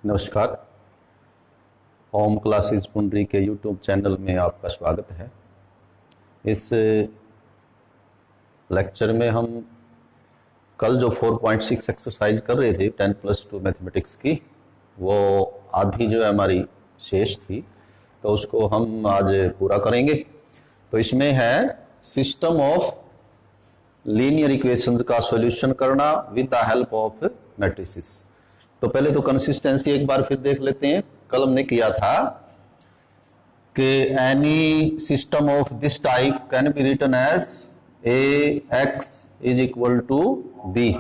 नमस्कार। Home classes पुंडरी के YouTube channel में आपका स्वागत है। इस लेक्चर में हम कल जो 4.6 एक्सरसाइज कर रहे थे 10+2 मैथमेटिक्स की, वो आधी जो है हमारी शेष थी, तो उसको हम आज पूरा करेंगे। तो इसमें है सिस्टम ऑफ लीनियर इक्वेशंस का सॉल्यूशन करना with the help of matrices. तो पहले तो कंसिस्टेंसी एक बार फिर देख लेते हैं। कल हमने किया था कि any system of this type can be written as A X is equal to B,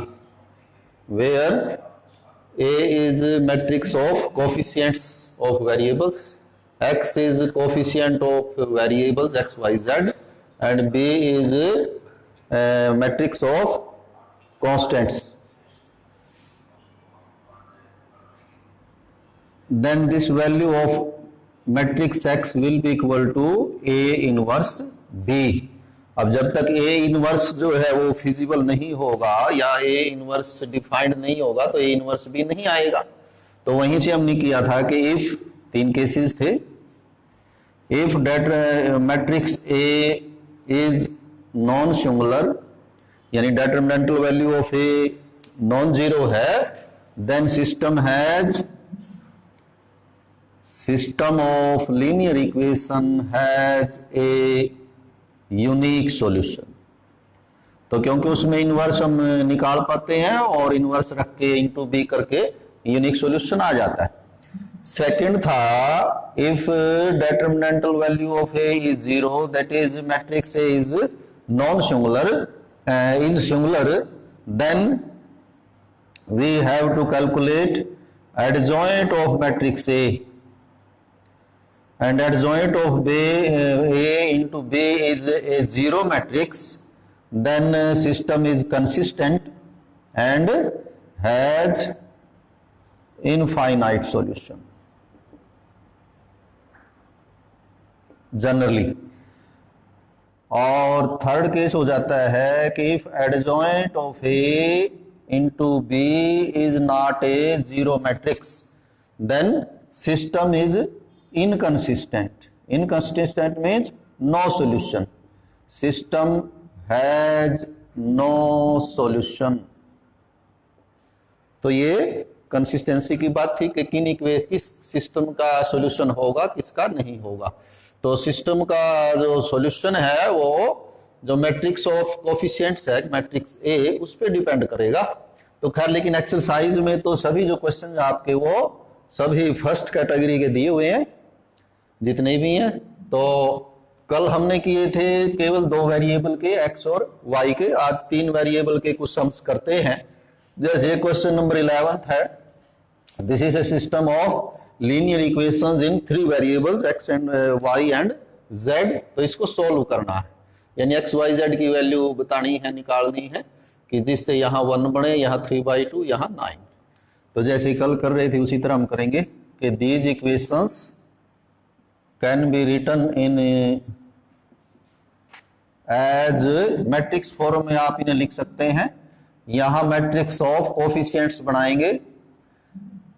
where A is matrix of coefficients of variables, X is coefficient of variables X Y Z, and B is matrix of constants. Then this value of matrix X will be equal to A inverse B। अब जब तक A inverse जो है वो feasible नहीं होगा या A inverse defined नहीं होगा तो A इनवर्स B नहीं आएगा। तो वहीं से हमने किया था कि इफ तीन केसेस थे। If that matrix A is non singular, यानी determinantal value of A non zero है, then system of linear equation has a unique solution। तो क्योंकि उसमें इनवर्स हम निकाल पाते हैं और इनवर्स रख के इंटू बी करके यूनिक सॉल्यूशन आ जाता है। सेकंड था if determinantal value of A is zero, that is matrix A is non singular is singular, then we have to calculate adjoint of matrix A, and adjoint of A into B is a zero matrix, then system is consistent and has infinite solution generally। और third case हो जाता है कि if adjoint of A into B is not a zero matrix, then system is inconsistent। Inconsistent means no solution, system has no solution। तो ये consistency की बात थी कि किस सिस्टम का सॉल्यूशन होगा किसका नहीं होगा। तो सिस्टम का जो सॉल्यूशन है वो जो मैट्रिक्स ऑफ कोफिशिएंट्स है मैट्रिक्स ए, उस पर डिपेंड करेगा। तो खैर लेकिन एक्सरसाइज में तो सभी जो क्वेश्चन आपके वो सभी फर्स्ट कैटेगरी के दिए हुए हैं जितने भी हैं। तो कल हमने किए थे केवल दो वेरिएबल के एक्स और वाई के, आज तीन वेरिएबल के कुछ सम्स करते हैं। जैसे क्वेश्चन नंबर 11 है, this is a system of linear equations in three variables X and Y and Z. तो इसको सोल्व करना है, यानी एक्स वाई जेड की वैल्यू बतानी है, निकालनी है कि जिससे यहाँ 1 बने, यहाँ 3/2, यहाँ 9। तो जैसे कल कर रहे थे उसी तरह हम करेंगे कि these equations can be written in as matrix form में आप इन्हें लिख सकते हैं। यहां मैट्रिक्स ऑफ कोफिशिएंट्स बनाएंगे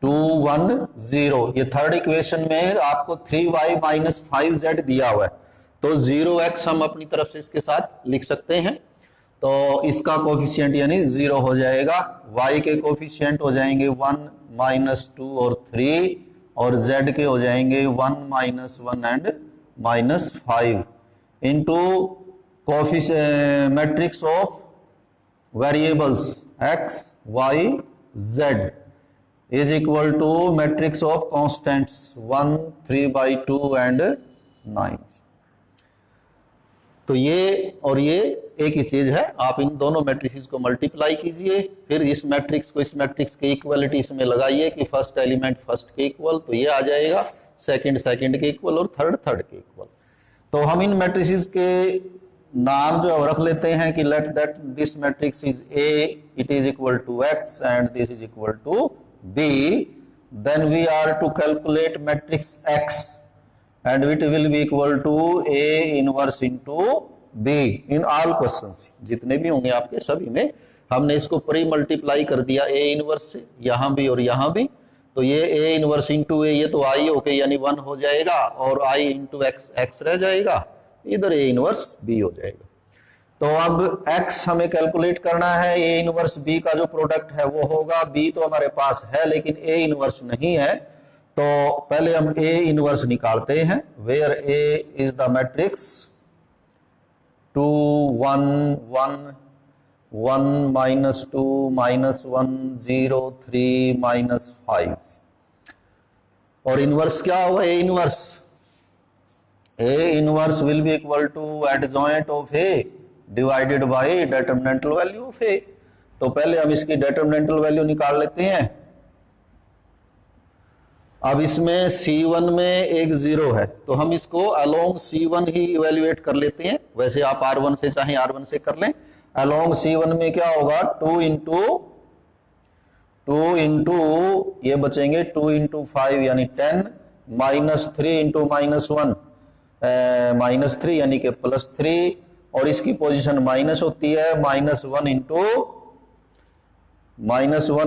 2 1 0। ये थर्ड इक्वेशन में आपको 3y - 5z दिया हुआ है, तो 0x हम अपनी तरफ से इसके साथ लिख सकते हैं। तो इसका कोफिशिएंट यानी 0 हो जाएगा, y के कोफिशिएंट हो जाएंगे 1 - 2 और 3, और z के हो जाएंगे 1 - 1 and -5 into matrix of variables x y z is equal to matrix of constants 1 3/2 and 9। तो ये और ये एक ही चीज है। आप इन दोनों मैट्रिसेस को मल्टीप्लाई कीजिए, फिर इस मैट्रिक्स को इस मैट्रिक्स की इक्वलिटी इसमें लगाइए कि फर्स्ट एलिमेंट फर्स्ट के इक्वल, तो ये आ जाएगा, सेकंड के इक्वल और थर्ड के इक्वल। तो हम इन मैट्रिसेस के नाम जो रख लेते हैं कि let that this matrix is A, it is equal to X and this is equal to B. Then we are to calculate matrix X and it will be equal to A inverse into B in all questions। जितने भी होंगे आपके सभी में हमने इसको pre multiply कर दिया A इनवर्स से, यहां भी और यहां भी। तो ये a इनवर्स इंटू ए, ये तो आई ओके यानी 1 हो जाएगा, और i इंटू एक्स एक्स रह जाएगा, इधर a इनवर्स b हो जाएगा। तो अब x हमें कैलकुलेट करना है, a इनवर्स b का जो प्रोडक्ट है वो होगा, b तो हमारे पास है लेकिन a इनवर्स नहीं है, तो पहले हम a इनवर्स निकालते हैं, where a is the matrix 2 1 1 1 minus 2 minus 1 0 3 minus 5, और इनवर्स क्या होगा, a inverse, a inverse will be equal to adjoint of a divided by determinantal value of a। तो पहले हम इसकी डिटरमिनेंटल वैल्यू निकाल लेते हैं। अब इसमें C1 में एक 0 है, तो हम इसको अलोंग C1 ही इवेल्युएट कर लेते हैं, वैसे आप R1 से चाहे R1 से कर लें। अलोंग C1 में क्या होगा, 2 इंटू ये बचेंगे 2 इंटू 5 यानी 10, माइनस 3 इंटू -1 -3 यानी कि +3, और इसकी पोजीशन माइनस होती है, -1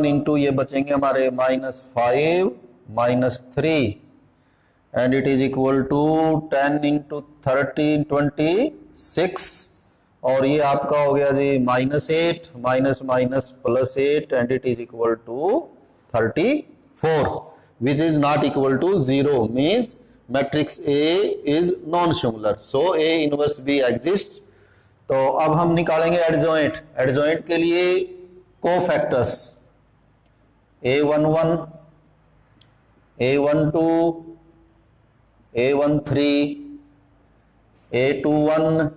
इंटू ये बचेंगे हमारे -5 -3, and it is equal to 10 into 30 26, और ये आपका हो गया जी -8 minus +8, and it is equal to 34, which is not equal to 0, means matrix A is non singular, so A inverse B exist. तो अब हम निकालेंगे एडजॉइंट। एडजॉइंट के लिए cofactors A11 A12 A13 A21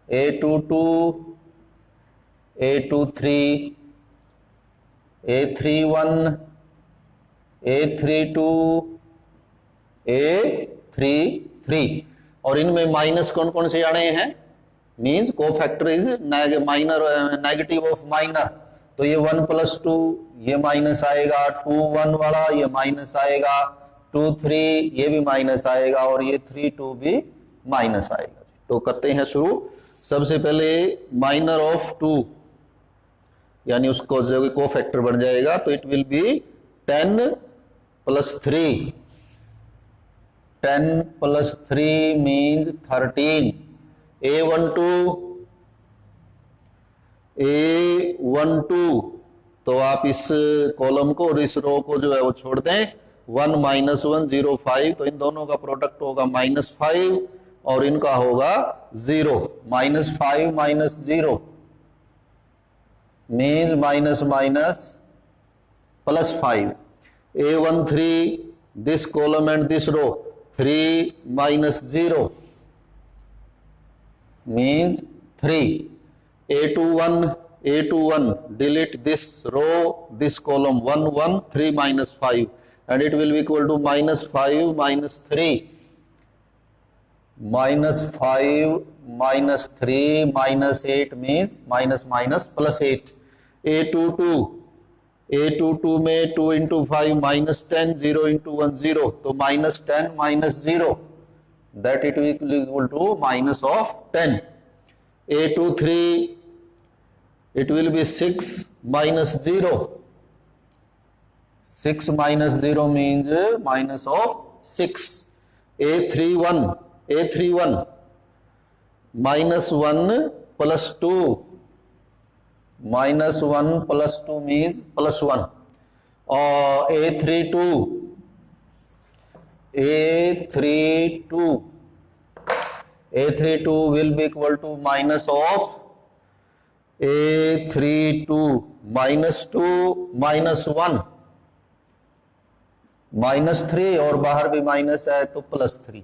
A22 A23 A31 A32 A33, और इनमें minus कौन कौन से आने हैं, means cofactor is minor, negative of minor, तो ये 1 + 2 ये माइनस आएगा, 2 1 वाला ये माइनस आएगा, 2 3 ये भी माइनस आएगा, और ये 3 2 भी माइनस आएगा। तो करते हैं शुरू। सबसे पहले माइनर ऑफ 2 यानी उसको जो कोफैक्टर बन जाएगा, तो it will B 10 + 3, 10 + 3 means 13। A12 तो आप इस कॉलम को और इस रो को जो है वो छोड़ दें, 1 - 1 0 5, तो इन दोनों का प्रोडक्ट होगा -5 और इनका होगा 0, -5 - 0 means minus +5। A13 this column and this row 3 - 0 means 3. A21 delete this row, this column 1 1 3 - 5, and it will be equal to -5 - 3, -5 - 3 -8 means -+8। A22 में 2 इंटू 5 -10, 0 इंटू 1 0, तो -10 - 0 that it will be equal to -10। A23 it will be 6 - 0, 6 - 0 means -6। A31 -1 + 2, -1 + 2 means +1, और A32 will be equal to minus of A32 -2 -1 -3, और बाहर भी minus है तो +3,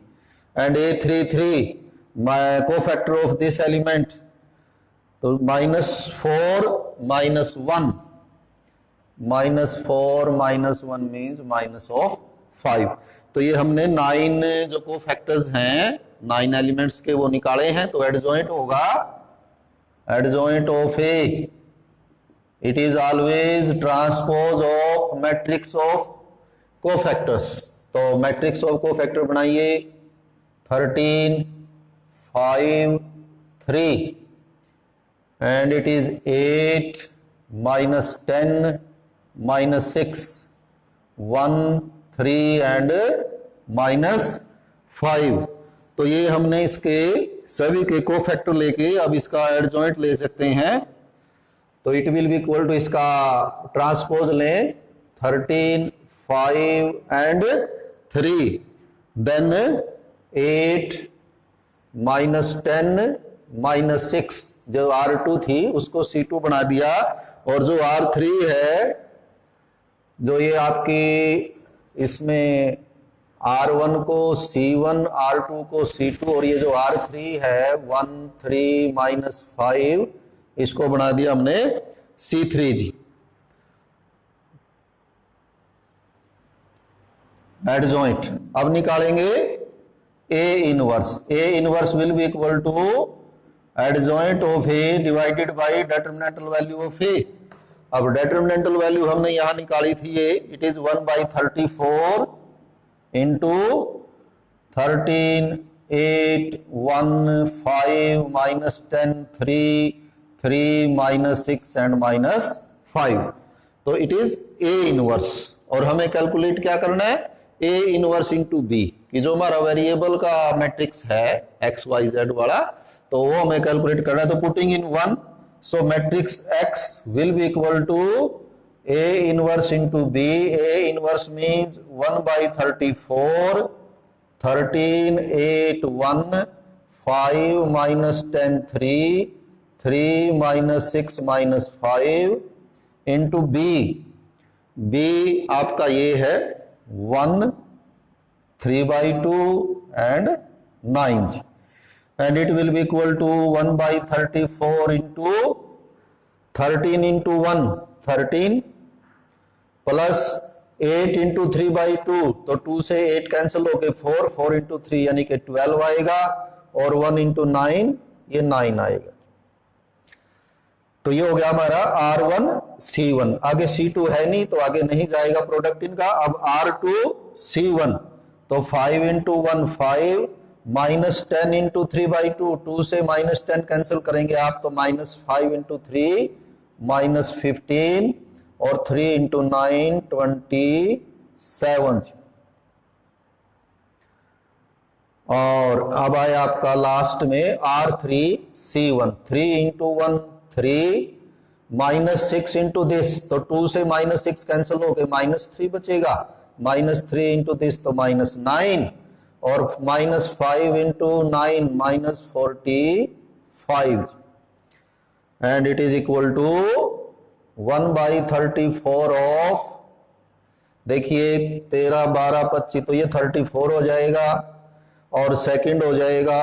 and A33 cofactor of this element, तो -4 - 1, -4 - 1 means -5। तो ये हमने 9 जो कोफैक्टर्स हैं 9 एलिमेंट्स के वो निकाले हैं। तो एडजॉइंट होगा adjoint of A, it is always transpose of matrix of cofactors. तो मैट्रिक्स ऑफ कोफैक्टर बनाइए 13 5 3, एंड इट इज 8 - 10 - 6, 1 3 एंड -5। तो ये हमने इसके सभी के कोफैक्टर लेके अब इसका एडजॉइंट ले सकते हैं। तो it will be equal to, इसका ट्रांसपोज लें 13 5 एंड 3, देन 8 -10 -6, जो R2 थी उसको C2 बना दिया, और जो R3 है, जो ये आपकी इसमें R1 को C1, R2 को C2, और ये जो R3 है 1 3 -5, इसको बना दिया हमने C3 जी। एडजॉइंट अब निकालेंगे A inverse. A inverse will be equal to adjoint of A divided by determinantal value of A। अब डिटरमिनेंटल वैल्यू हमने यहां निकाली थी, ये इट इज 1/34 इंटू 13 8 1 5 -10 3 3 -6 एंड -5। तो इट इज A इनवर्स, और हमें कैलकुलेट क्या करना है, A इनवर्स इंटू B, कि जो हमारा वेरिएबल का मैट्रिक्स है एक्स वाई जेड वाला, तो वो हमें कैलकुलेट करना है। तो putting in 1, so matrix X will be equal to A inverse into B। A inverse means 1/34, 13 8 1 5 -10 3 3 -6 -5 into B। B आपका ये है 1 3/2 and 9, and it will be equal to 1/34 into 13 into 1 13 plus 8 into 3/2, तो 2 से 8 cancel होके 4 4 into 3 यानी कि 12 आएगा, और 1 into 9 ये 9 आएगा। तो ये हो गया हमारा R1 C1। आगे C2 है नहीं तो आगे नहीं जाएगा प्रोडक्ट इनका। अब R2 C1, तो 5 into 1 5 -10 into 3/2, 2 से -10 कैंसिल करेंगे आप, तो -5 into 3 -15, और 3 into 9 27। और अब आया आपका लास्ट में R3 C1, 3 into 1 3 -6 into this, तो 2 से -6 कैंसिल हो गए, -3 बचेगा, -3 into दिस तो -9, और -5 into 9 -45, and it is equal to 1/34 of, देखिए 13 12 25, तो ये 34 हो जाएगा, और सेकंड हो जाएगा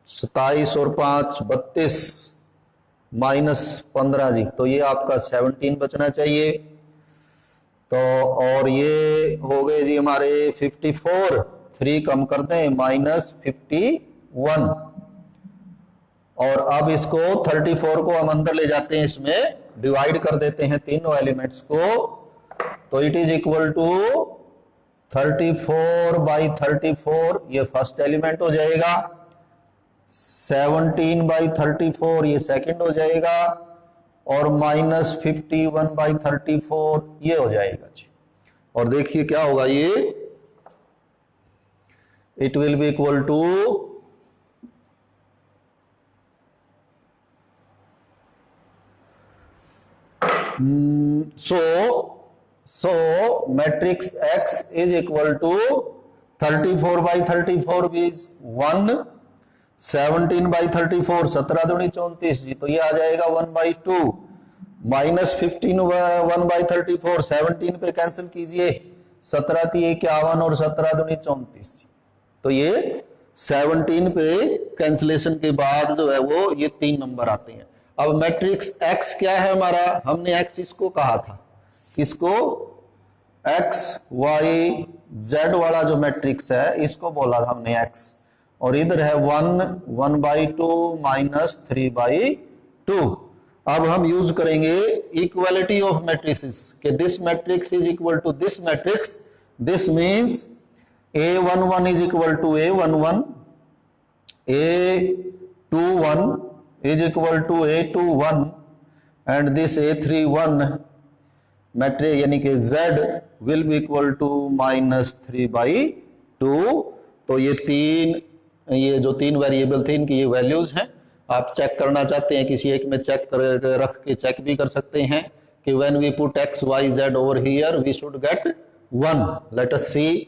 27 और 5 32 -15 जी, तो ये आपका 17 बचना चाहिए। तो और ये हो गए जी हमारे 54, 3 कम कर दें -51, और अब इसको 34 को हम अंदर ले जाते हैं, इसमें डिवाइड कर देते हैं तीनों एलिमेंट्स को, तो इट इज इक्वल टू 34/34, ये फर्स्ट एलिमेंट हो जाएगा, 17/34 ये सेकंड हो जाएगा, और -51/34 ये हो जाएगा जी। और देखिए क्या होगा, ये it will be equal to so matrix X is equal to 34/34 is 1, 17/34 17 दूनी 34 जी, तो ये आ जाएगा 1/2, -15 1/34 17 पे कैंसिल कीजिए, 17 × 51 और 17 दूनी 34 जी, तो ये 17 पे कैंसिलेशन के बाद जो है वो ये 3 नंबर आते हैं। अब मैट्रिक्स X क्या है हमारा, हमने X इसको कहा था, किसको, X Y Z वाला जो मैट्रिक्स है इसको बोला था हमने X, और इधर है 1 1/2 -3/2। अब हम यूज करेंगे इक्वालिटी ऑफ मैट्रिक्स कि this matrix is equal to this matrix, this means A11 is equal to A11, A21 is equal to A21, and this A31 matrix यानी कि z will be equal to -3/2। तो ये जो तीन variable थे इनकी ये वैल्यूज हैं। आप चेक करना चाहते हैं किसी एक में चेक कर रख के चेक भी कर सकते हैं कि when we put x y z over here we should get 1। Let us see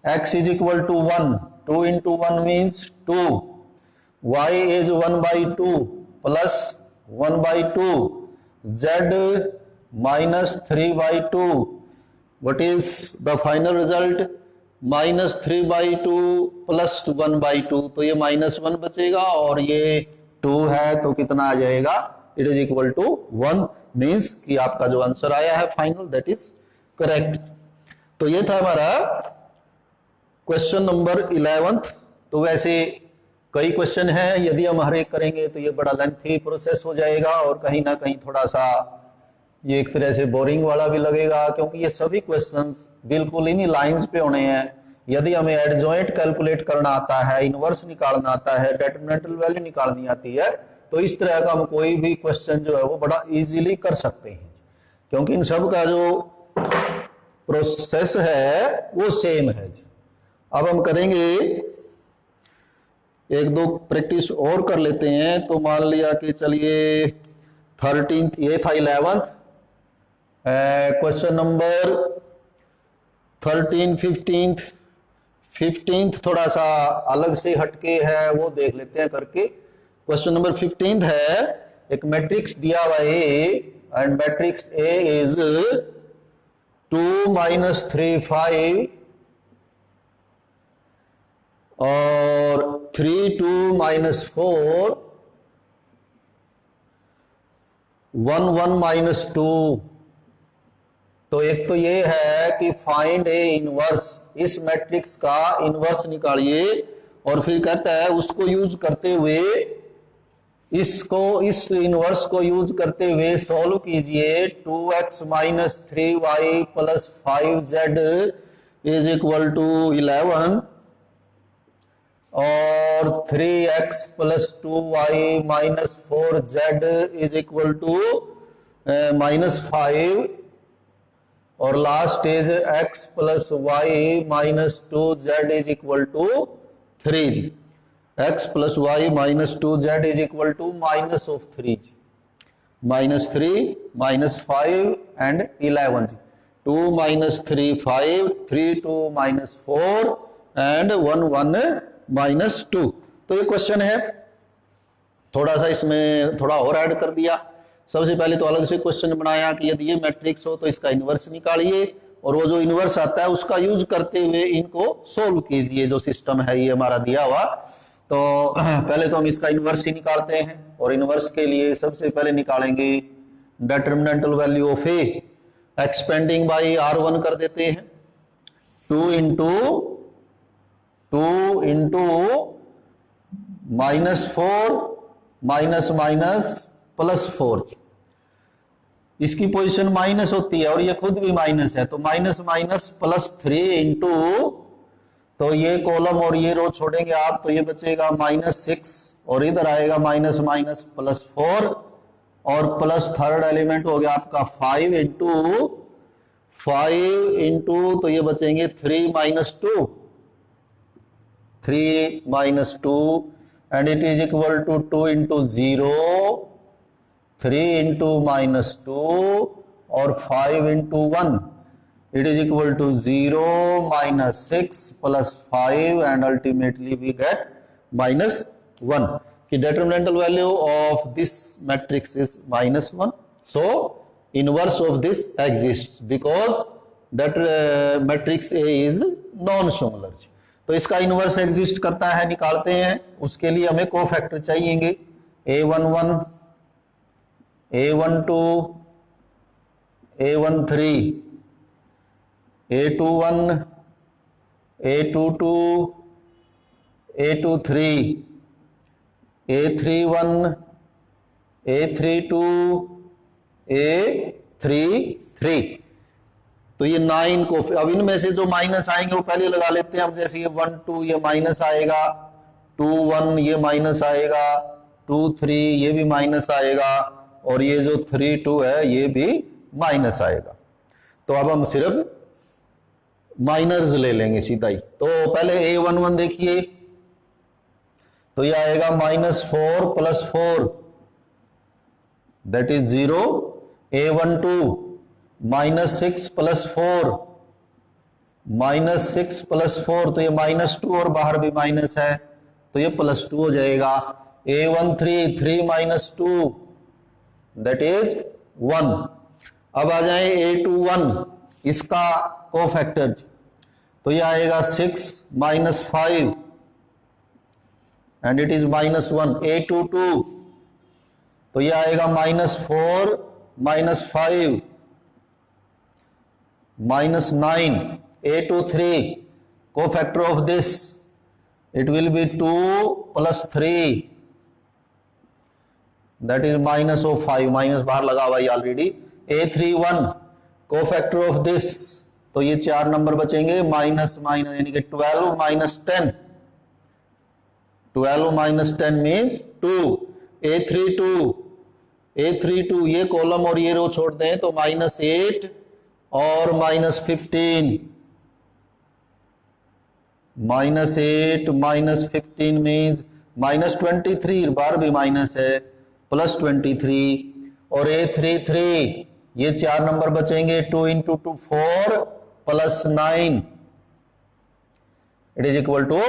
x is equal to 1, 2 into 1 means 2, y is 1/2 plus 1/2, z minus 3/2. What is the final result? -3/2 plus 1/2, तो ये -1 बचेगा और ये 2 है तो कितना आ जाएगा? It is equal to 1। Means कि आपका जो आंसर आया है फाइनल दैट इज करेक्ट। तो ये था हमारा क्वेश्चन नंबर 11। तो वैसे कई क्वेश्चन हैं, यदि हम हर एक करेंगे तो ये बड़ा लेंथी प्रोसेस हो जाएगा और कहीं ना कहीं थोड़ा सा ये एक तरह से बोरिंग वाला भी लगेगा, क्योंकि ये सभी क्वेश्चंस बिल्कुल इन्हीं लाइंस पे होने हैं। यदि हमें एडजॉइंट कैलकुलेट करना आता है, इनवर्स निकालना आता है, डिटरमिनेंटल वैल्यू निकालनी आती है, तो इस तरह का हम कोई भी क्वेश्चन जो है वो बड़ा इजीली कर सकते हैं, क्योंकि इन सब का जो प्रोसेस है वो सेम है। अब हम करेंगे एक दो प्रैक्टिस और कर लेते हैं। तो मान लिया कि चलिए 13th, ये था 11th, क्वेश्चन नंबर 13, 15th थोड़ा सा अलग से हटके है, वो देख लेते हैं करके। क्वेश्चन नंबर 15 है, एक मैट्रिक्स दिया हुआ है एंड मैट्रिक्स ए इज 2 - 3 5 और 3 2 - 4 1 1 - 2। तो एक तो ये है कि फाइंड ए इनवर्स, इस मैट्रिक्स का इनवर्स निकालिए, और फिर कहता है उसको यूज करते हुए इस इनवर्स को यूज करते हुए सॉल्व कीजिए। 2x - 3y + 5z is equal to 11 और 3x + 2y - 4z is equal to -5 और last is x + y - 2z is equal to 3। x + y - 2z is equal to -3, -3 -5 and 11। 2 - 3 5, 3 2 - 4 and 1 1 - 2। तो ये question है, थोड़ा सा इसमें थोड़ा और ऐड कर दिया। सबसे पहले तो अलग से क्वेश्चन बनाया कि यदि ये मैट्रिक्स हो तो इसका इनवर्स निकालिए, और वो जो इनवर्स आता है उसका यूज करते हुए इनको सोल्व कीजिए। जो सिस्टम है ये हमारा दिया हुआ, तो पहले तो हम इसका इनवर्स ही निकालते हैं, और इनवर्स के लिए सबसे पहले निकालेंगे determinantal value of A, expanding by R1 कर देते हैं। 2 into -4 +4। इसकी पोजीशन माइनस होती है और ये खुद भी माइनस है, तो --+3 इंटू, तो ये कॉलम और ये रो छोड़ेंगे आप तो ये बचेगा -6 और इधर आएगा -+4 और प्लस थर्ड एलिमेंट हो गया आपका 5 इंटू तो ये बचेंगे 3 - 2 and it is equal to 2 × 0, 3 × -2 और 5 × 1, it is equal to 0 -6 + 5 and ultimately we get -1. The determinant value of this matrix is -1. So inverse of this exists because that matrix A is non-similar. तो इसका inverse exist करता है, निकालते हैं। उसके लिए हमें cofactor चाहिएंगे, A11, A12, A13, A21, A22, A23, A31, A32, A33। तो ये 9 को, अब इनमें से जो माइनस आएंगे वो पहले लगा लेते हैं हम। जैसे ये 1 2 ये माइनस आएगा, 2 1 ये माइनस आएगा, 2 3 ये भी माइनस आएगा, और ये जो 3 2 है ये भी माइनस आएगा। तो अब हम सिर्फ माइनर्स ले लेंगे सीधा ही। तो पहले A11 देखिए, तो ये आएगा -4 + 4 दैट इज 0। A12 -6 + 4 -6 + 4 तो ये -2 और बाहर भी माइनस है तो ये +2 हो जाएगा। A13 3 - 2 that is 1। अब आ जाए A21 इसका कोफैक्टर, तो ये आएगा 6 - 5 एंड इट इज -1। A22 तो ये आएगा -4 - 5 -9। A23 cofactor of this it will be 2 + 3 that is -5, minus बाहर लगा हुआ है already. A31 cofactor of this, तो ये 4 नंबर बचेंगे माइनस माइनस यानी कि 12 - 10, 12 - 10 मीन्स 2। A32 ये कॉलम और ये रो छोड़ दें तो -8 और -15, -8 -15 मीन्स -23, बार भी माइनस है, +23। और A33 ये 4 नंबर बचेंगे, 2 × 2 4 + 9 it is equal to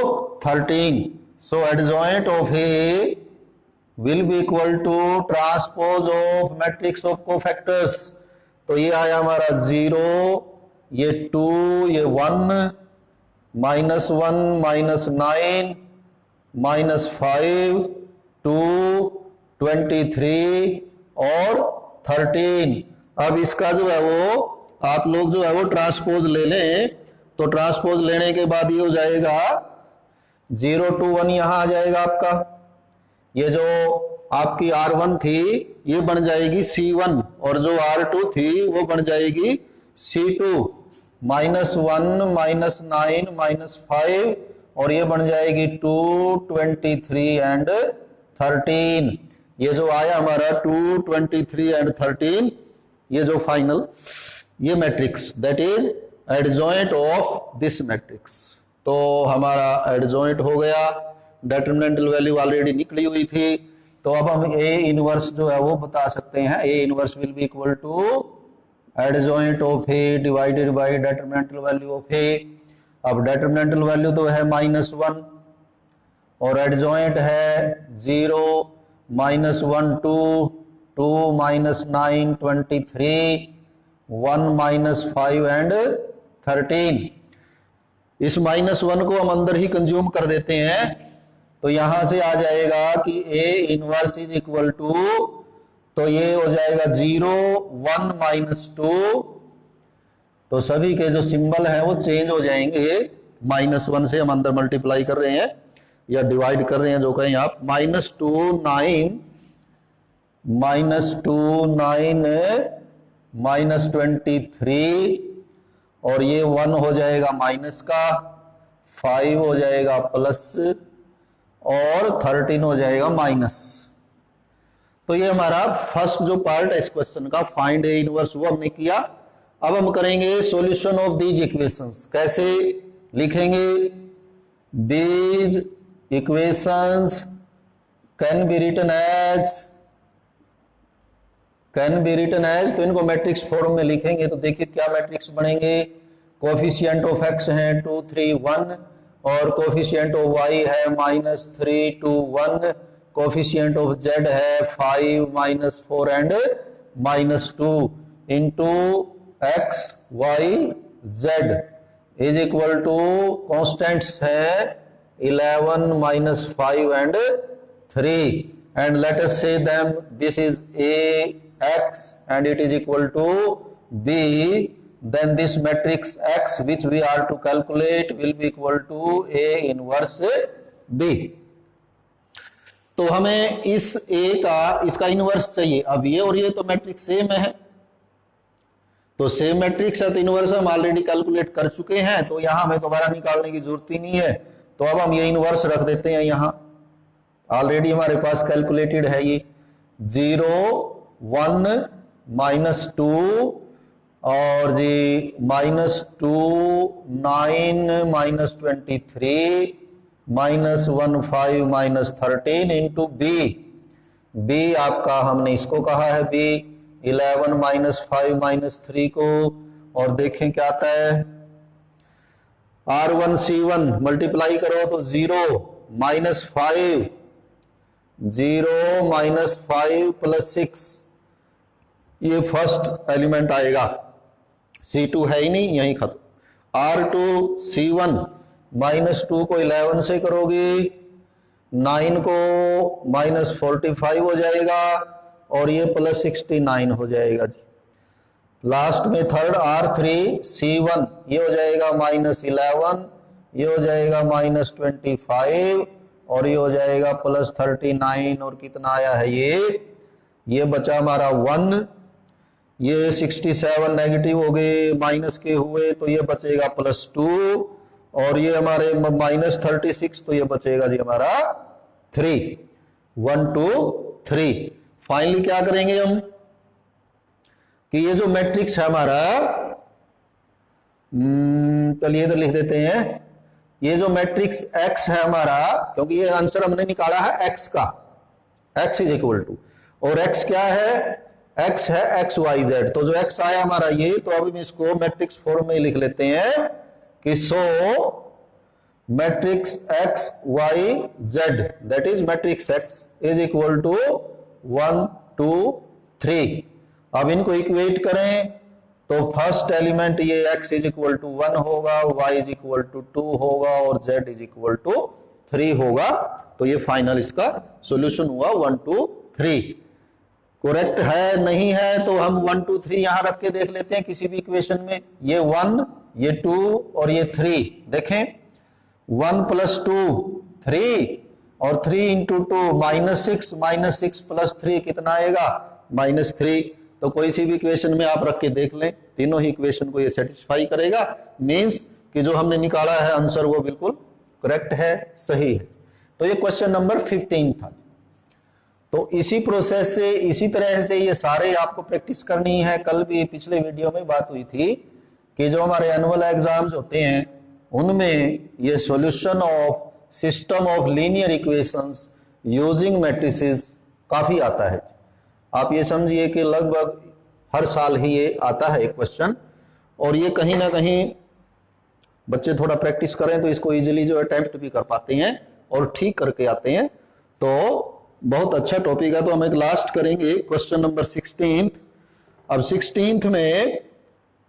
13। so adjoint of A will be equal to transpose of matrix of cofactors। तो ये आया हमारा 0, ये 2, ये 1, -1 -9 -5 2 23 और 13। अब इसका जो है वो आप लोग जो है वो ट्रांसपोज ले लें, तो ट्रांसपोज लेने के बाद ये हो जाएगा 0 2 1 यहां आ जाएगा आपका। ये जो आपकी R1 थी ये बन जाएगी C1 और जो R2 थी वो बन जाएगी C2। -1 -9 -5 और ये बन जाएगी 2 23 एंड 13। ये जो आया हमारा 2 23 एंड 13 ये जो फाइनल ये matrix that is adjoint of this matrix. तो हमारा एडजॉइंट हो गया, डिटरमिनेंटल वैल्यू ऑलरेडी निकली हुई थी। तो अब हम A इनवर्स जो है वो बता सकते हैं। A inverse will be equal to adjoint of A divided by determinantal value of A। अब डिटरमिनेंटल वैल्यू तो है -1 और एडजॉइंट है 0 -1 2 2 -9 23 1 -5 एंड 13। इस -1 को हम अंदर ही कंज्यूम कर देते हैं तो यहां से आ जाएगा कि A inverse is equal to, तो ये हो जाएगा 0 1 -2। तो सभी के जो सिंबल है वो चेंज हो जाएंगे। -1 से हम अंदर मल्टीप्लाई कर रहे हैं या डिवाइड कर रहे हैं जो कहें आप। -2 9 -23 और ये 1 हो जाएगा माइनस का, 5 हो जाएगा प्लस और 13 हो जाएगा माइनस। तो ये हमारा फर्स्ट जो पार्ट है इस क्वेश्चन का फाइंड ए इनवर्स वो हमने किया। अब हम करेंगे सॉल्यूशन ऑफ दीज इक्वेशंस। कैसे लिखेंगे? These equations can be written as, तो इनको मैट्रिक्स फॉर्म में लिखेंगे। तो देखिए क्या मैट्रिक्स बनेंगे। कोफिशिएंट ऑफ x है 2 3 1 और कोफिशिएंट ऑफ y है -3 2 1, कोफिशिएंट ऑफ z है 5 -4 and -2 into x y z is equal to constants है 11 -5 and 3 and let us say them this is Ax and it is equal to B, then this matrix X which we are to calculate will be equal to A inverse B। तो हमें इस A का इसका inverse चाहिए। अब ये और ये तो मैट्रिक्स सेम है, तो सेम मैट्रिक्स है तो इनवर्स हम ऑलरेडी कैलकुलेट कर चुके हैं, तो यहां हमें दोबारा निकालने की जरूरत ही नहीं है। तो अब हम ये इनवर्स रख देते हैं यहां, ऑलरेडी हमारे पास कैलकुलेटेड है ये 0 1 -2 और जी -2 9 -23 -1 5 -13 इंटू बी आपका हमने इसको कहा है बी 11 -5 -3 को, और देखें क्या आता है R1 C1 मल्टीप्लाई करो तो 0 -5 +6 ये फर्स्ट एलिमेंट आएगा। C2 है ही नहीं, यही खत्म। R2 C1 -2 को 11 से करोगे, 9 को -45 हो जाएगा और ये +69 हो जाएगा जी। लास्ट में थर्ड R3 C1 ये हो जाएगा -11, ये हो जाएगा -25 और ये हो जाएगा +39 और कितना आया है ये बचा हमारा 1, ये 67 नेगेटिव हो गए, माइनस के हुए तो ये बचेगा +2 और ये हमारे -36 तो ये बचेगा जी हमारा 3 1 2 3। फाइनली क्या करेंगे हम कि ये जो मैट्रिक्स है हमारा, चलिए तो लिख देते हैं, ये जो मैट्रिक्स X है हमारा, क्योंकि ये आंसर हमने निकाला है X का, X = और X क्या है, X है XYZ, तो जो X आया हमारा ये, तो अब हम इसको मैट्रिक्स फॉर्म में लिख लेते हैं कि so matrix XYZ that is matrix X = 1 2 3। अब इनको इक्वेट करें तो फर्स्ट एलिमेंट ये X = 1 होगा, Y = 2 होगा और Z = 3 होगा। तो ये फाइनल इसका सॉल्यूशन हुआ 1 2 3। करेक्ट है नहीं है तो हम 1 2 3 यहां रख के देख लेते हैं किसी भी इक्वेशन में। ये 1 ये 2 और ये 3, देखें 1 + 2 3 और 3 × 2 -6 -6 + 3 कितना आएगा -3। तो कोई सी भी इक्वेशन में आप रख के देख लें, तीनों ही इक्वेशन को ये सेटिस्फाई करेगा, मींस कि जो हमने निकाला है आंसर वो बिल्कुल करेक्ट है, सही है। तो ये क्वेश्चन नंबर 15 था। तो इसी प्रोसेस से, इसी तरह से ये सारे आपको प्रैक्टिस करनी है। कल भी पिछले वीडियो में बात हुई थी कि जो हमारे एनुअल एग्जाम्स होते हैं उनमें ये solution of system of linear equations using matrices काफी आता है। आप ये समझिए कि लगभग हर साल ही ये आता है एक क्वेश्चन, और ये कहीं ना कहीं बच्चे थोड़ा प्रैक्टिस करें तो इसको इजीली जो अटेम्प्ट भी कर पाते हैं और ठीक करके आते हैं। तो बहुत अच्छा टॉपिक है। तो हम एक लास्ट करेंगे क्वेश्चन नंबर 16। अब 16 में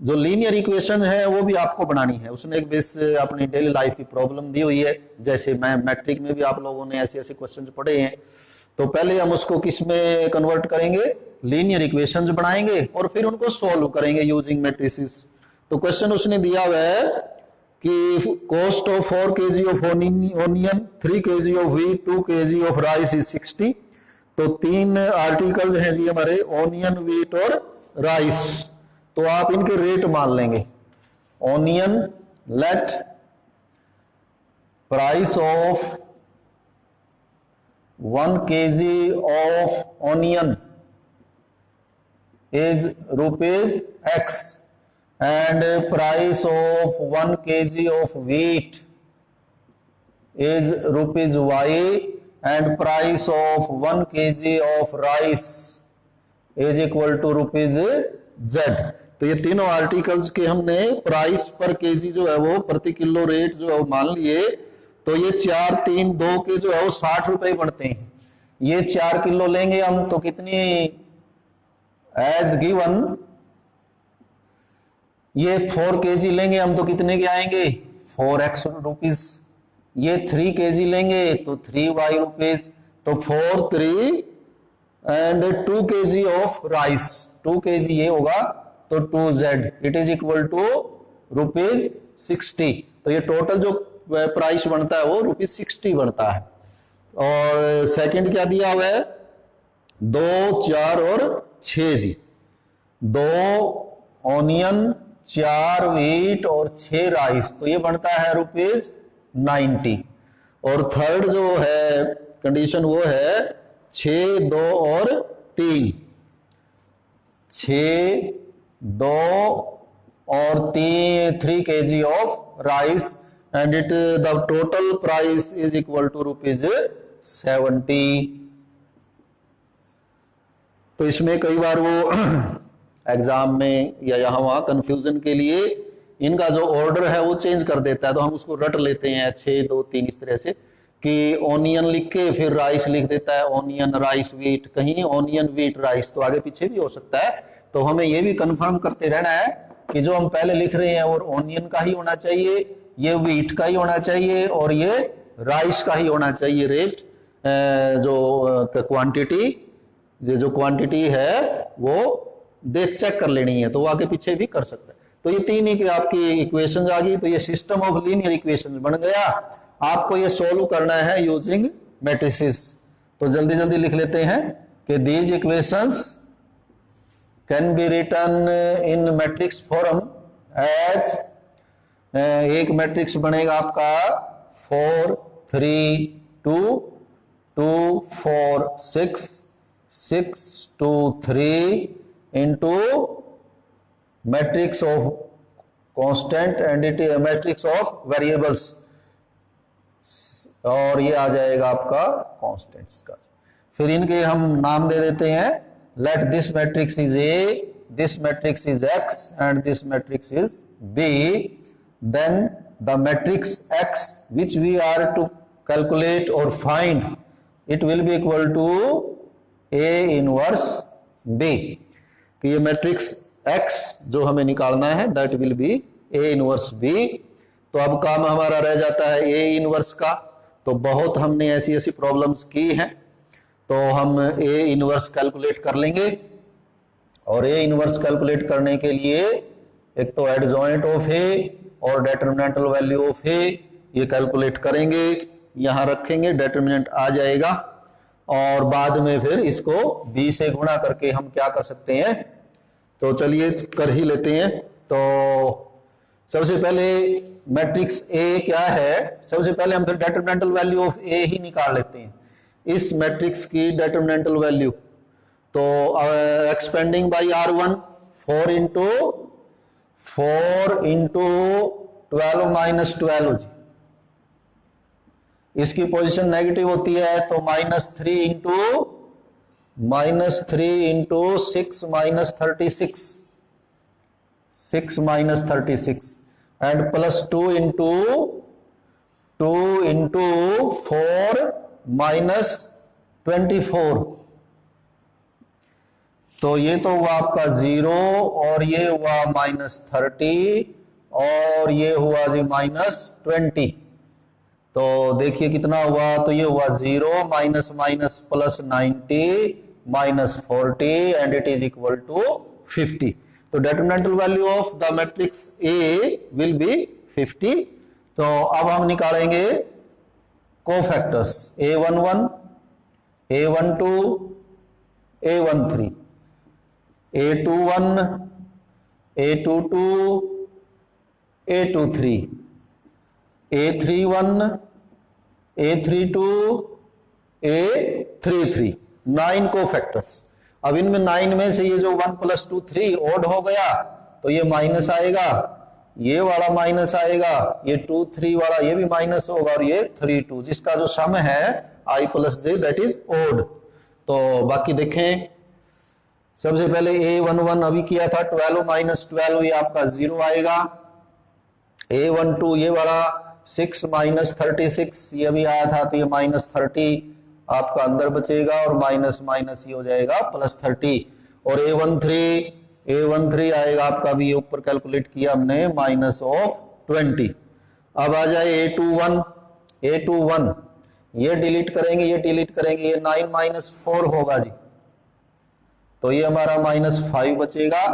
जो लीनियर इक्वेशन है वो भी आपको बनानी है। उसने एक बेस अपनी डेली लाइफ की प्रॉब्लम दी हुई है, जैसे मैं मैट्रिक में भी आप लोगों ने ऐसे ऐसे क्वेश्चन पढ़े हैं। तो पहले हम उसको किस में कन्वर्ट करेंगे, लीनियर इक्वेशंस बनाएंगे और फिर उनको सॉल्व करेंगे यूजिंग मैट्रिसेस। तो क्वेश्चन उसने दिया हुआ है कि cost of 4 kg of onion, 3 kg of wheat, 2 kg of rice is 60। तो 3 आर्टिकल हैं जी हमारे, ओनियन, व्हीट और राइस। तो आप इनके रेट मान लेंगे। Onion, late price of 1 kg of onion is ₹X and price of 1 kg of wheat is ₹Y and price of 1 kg of rice is equal to ₹Z। तो ये तीनों articles के हमने प्राइस पर केजी जो है वो प्रति किलो रेट जो है वो मान लिए। तो ये 4 3 2 के जो है वो 60 रुपए बनते हैं। ये 4 किलो लेंगे हम तो कितनी, एज गिवन ये 4 kg लेंगे हम तो कितने के आएंगे, 4x रुपीज। ये 3 kg लेंगे तो 3y रुपीज। तो 4 3 and 2 kg of rice, 2 kg ये होगा तो 2Z it is equal to ₹60। तो ये टोटल जो प्राइस बनता है वो ₹60 बनता है। और सेकंड क्या दिया हुआ है, 2 4 और 6 जी। 2 ऑनियन, 4 व्हीट और 6 राइस, तो ये बनता है ₹90। और थर्ड जो है कंडीशन वो है 6 2 और 3, 6 2 और 3 kg of rice and the total price is equal to ₹70। तो इसमें कई बार वो एग्जाम में या यहाँ वहाँ कंफ्यूजन के लिए इनका जो ऑर्डर है वो चेंज कर देता है, तो हम उसको रट लेते हैं 6 2 3 इस तरह से कि ऑनियन लिख के फिर राइस लिख देता है, ऑनियन राइस वीट, कहीं ऑनियन वीट राइस, तो आगे पीछे भी हो सकता है। तो हमें ये भी कंफर्म करते रहना है कि जो हम पहले लिख रहे हैं वो ऑनियन का ही होना चाहिए, ये वीट का ही होना चाहिए और ये राइस का ही होना चाहिए। रेट जो क्वांटिटी, ये जो क्वांटिटी है वो देख चेक कर लेनी है, तो वो आगे पीछे भी कर सकता है। तो ये 3 ही आपकी इक्वेशंस आ गई। तो ये सिस्टम ऑफ लीनियर इक्वेशंस बन गया। आपको ये सोल्व करना है यूजिंग मैट्रिसेस। तो जल्दी जल्दी लिख लेते हैं कि these equations can be written in matrix form as, एक मैट्रिक्स बनेगा आपका 4 3 2 2 4 6 6 2 3 into matrix of constant and it is a matrix of variables, और ये आ जाएगा आपका कांस्टेंट्स का। फिर इनके हम नाम दे देते हैं, let this matrix is A, this matrix is X and this matrix is B, then the matrix X which we are to calculate और find it will be equal to A inverse B. कि ये matrix X जो हमें निकालना है that will be A inverse B. तो अब काम हमारा रह जाता है ए इनवर्स का। तो बहुत हमने ऐसी ऐसी प्रॉब्लम्स की हैं, तो हम ए इनवर्स कैलकुलेट कर लेंगे। और ए इनवर्स कैलकुलेट करने के लिए एक तो एडजॉइंट ऑफ ए और डिटरमिनेंटल वैल्यू ऑफ ए ये कैलकुलेट करेंगे, यहाँ रखेंगे, डिटरमिनेंट आ जाएगा और बाद में फिर इसको b से गुणा करके हम क्या कर सकते हैं, तो चलिए कर ही लेते हैं। तो सबसे पहले मैट्रिक्स A क्या है, सबसे पहले हम फिर डिटरमिनेंटल वैल्यू ऑफ A ही निकाल लेते हैं। इस मैट्रिक्स की डिटरमिनेंटल वैल्यू तो expanding by R1 4 into 12 minus 12 जी, इसकी पोजीशन नेगेटिव होती है तो -3 into 6 minus 36 and +2 into 4 minus 24। तो ये तो हुआ आपका 0 और ये हुआ -30 और ये हुआ जी -20। तो देखिए कितना हुआ, तो ये हुआ 0 minus minus plus 90 minus 40 and it is equal to 50। तो determinantal value of the matrix A will be 50। तो अब हम निकालेंगे cofactors A11, A12, A13, A21, A22, A23, A31, A32, A33, 9 cofactors. अब इनमें 9 में से ये जो 1 + 2 3 ओड हो गया तो ये माइनस आएगा, ये वाला माइनस आएगा, ये 2 3 वाला ये भी माइनस होगा और ये 3 2, जिसका जो सम है I + j that is odd. तो बाकी देखें, सबसे पहले A11 अभी किया था 12 माइनस 12 ये आपका 0 आएगा। A12 ये वाला 6 माइनस 36 ये भी आया था तो ये -30 आपका अंदर बचेगा और माइनस माइनस ये हो जाएगा +30। और A13 आएगा आपका भी, ये ऊपर कैलकुलेट किया हमने -20। अब आ जाए A21 ये डिलीट करेंगे, ये डिलीट करेंगे, ये 9 - 4 होगा जी, तो ये हमारा -5 बचेगा।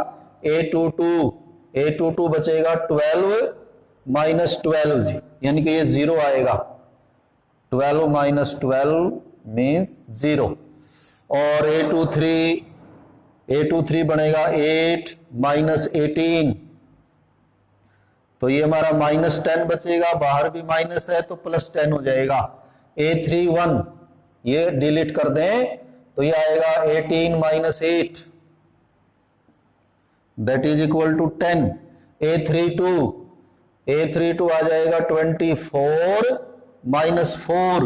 A22 बचेगा 12 - 12 जी, यानी कि ये 0 आएगा। 12 - 12 मीन्स 0। और A23 बनेगा 8 - 18, तो ये हमारा -10 बचेगा, बाहर भी माइनस है तो +10 हो जाएगा। A31 ये डिलीट कर दें तो ये आएगा 18 - 8 that is equal to 10, A32 आ जाएगा 24 माइनस 4,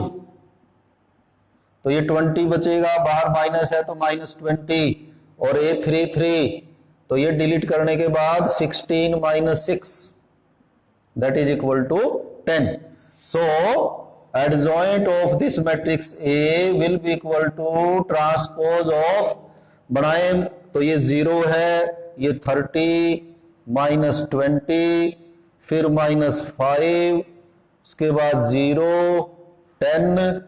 तो ये 20 बचेगा, बाहर माइनस है तो माइनस 20, और A33 तो ये डिलीट करने के बाद 16 minus 6 that is equal to 10. So adjoint of this matrix A will be equal to transpose of, बनाए तो ये 0 है, ये 30 माइनस 20, फिर माइनस 5, उसके बाद 0 10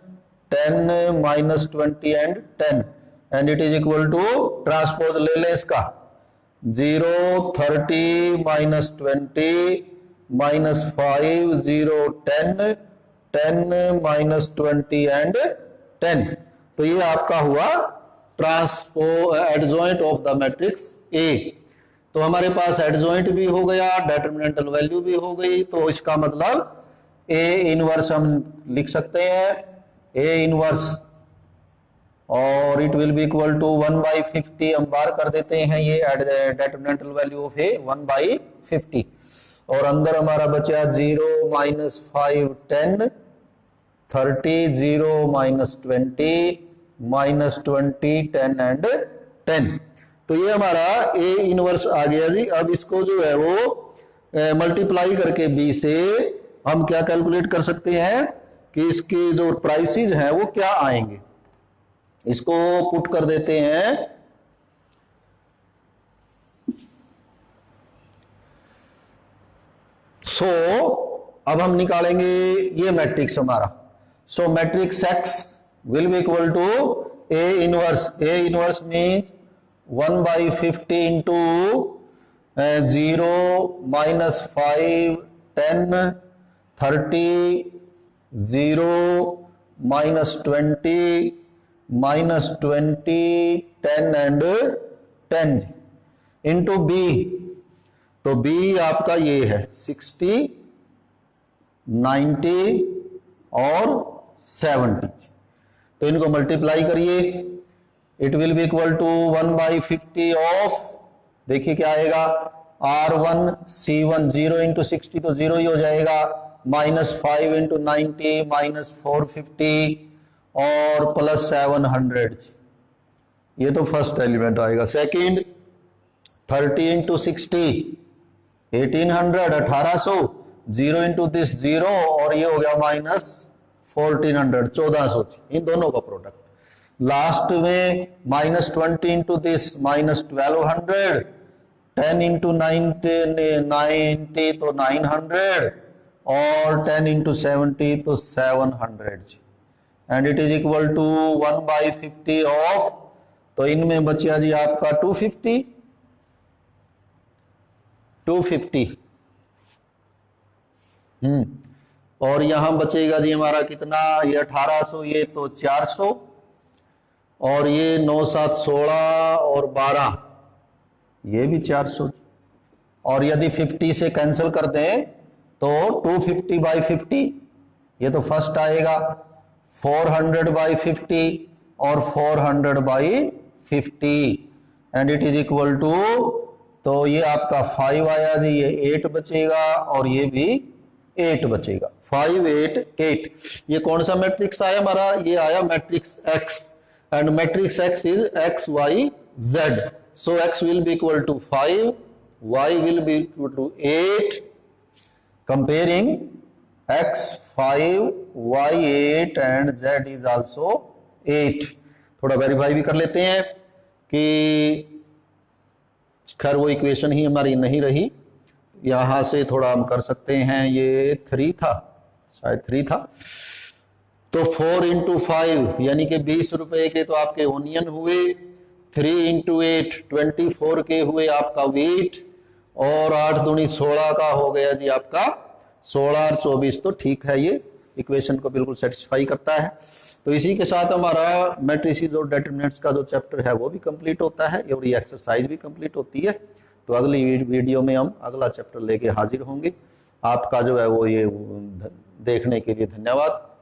10 minus 20 and 10, and it is equal to transpose ले लें इसका, 0 30 माइनस 20 माइनस 5 0 10 10 माइनस 20 एंड 10. तो ये आपका हुआ transpose adjoint of the matrix A. तो हमारे पास एडजॉइंट भी हो गया, डिटरमिनेंटल वैल्यू भी हो गई, तो इसका मतलब A इनवर्स हम लिख सकते हैं, A इनवर्स, और it will be equal to 1/50, हम बार कर देते हैं ये डिटरमिनेंटल वैल्यू ऑफ A 1/50, और अंदर हमारा बचा 0 माइनस 5 10 30 0 माइनस 20 माइनस 20 10 एंड 10. तो ये हमारा A इनवर्स आ गया जी. अब इसको जो है वो मल्टीप्लाई करके B से हम क्या कैलकुलेट कर सकते हैं कि इसके जो प्राइसेस हैं वो क्या आएंगे. इसको पुट कर देते हैं, सो अब हम निकालेंगे ये मैट्रिक्स हमारा. So matrix X will be equal to A inverse. A inverse means 1/50 into 0 minus 5 10 30 0 minus 20 minus 20 10 and 10 into B. तो B आपका ये है 60 90 और 70. तो इनको मल्टीप्लाई करिए, it will be equal to 1/50 of, देखिए क्या आएगा, R1 C1 0 इंटू 60 तो 0 ही हो जाएगा, माइनस 5 इंटू 90 माइनस 450 और प्लस 700. ये तो फर्स्ट एलिमेंट आएगा. सेकंड 30 इंटू 60 1800 1800, 0 इंटू दिस 0, और ये हो गया माइनस 1400 1400. इन दोनों का प्रोडक्ट. लास्ट में minus 20 into this minus 1200, 10 into 90 तो 900, और 10 इंटू 70 तो 700, and it is equal to 1/50 of. तो इनमें बचा जी आपका 250 और यहां बचेगा जी हमारा कितना, ये 1800, ये तो 400, और ये 9 7 16 और 12, ये भी 400. और यदि 50 से कैंसिल कर दें तो 250/50, ये तो फर्स्ट आएगा, 400/50 और 400/50, and it is equal to, तो ये आपका 5 आया जी, ये 8 बचेगा, और ये भी 8 बचेगा. 5 8 8. ये कौन सा मैट्रिक्स आया हमारा, ये आया matrix X, and matrix X is XY Z. So X will be equal to 5, Y will be equal to 8, comparing X 5 Y 8 and Z is also 8. थोड़ा वेरीफाई भी कर लेते हैं कि खैर वो इक्वेशन ही हमारी नहीं रही, यहां से थोड़ा हम कर सकते हैं. ये 3 था, शायद 3 था. तो 4 इंटू 5 यानी कि 20 रुपए के तो आपके ओनियन हुए, 3 इंटू 8 24 के हुए आपका वीट, और 8 दूनी 16 का हो गया जी आपका 16 और 24. तो ठीक है, ये इक्वेशन को बिल्कुल सेटिस्फाई करता है. तो इसी के साथ हमारा मैट्रिसेस और डिटरमिनेंट्स का जो चैप्टर है वो भी कंप्लीट होता है, और ये एक्सरसाइज भी कंप्लीट होती है. तो अगली वीडियो में हम अगला चैप्टर लेके हाजिर होंगे. आपका जो है वो ये देखने के लिए धन्यवाद.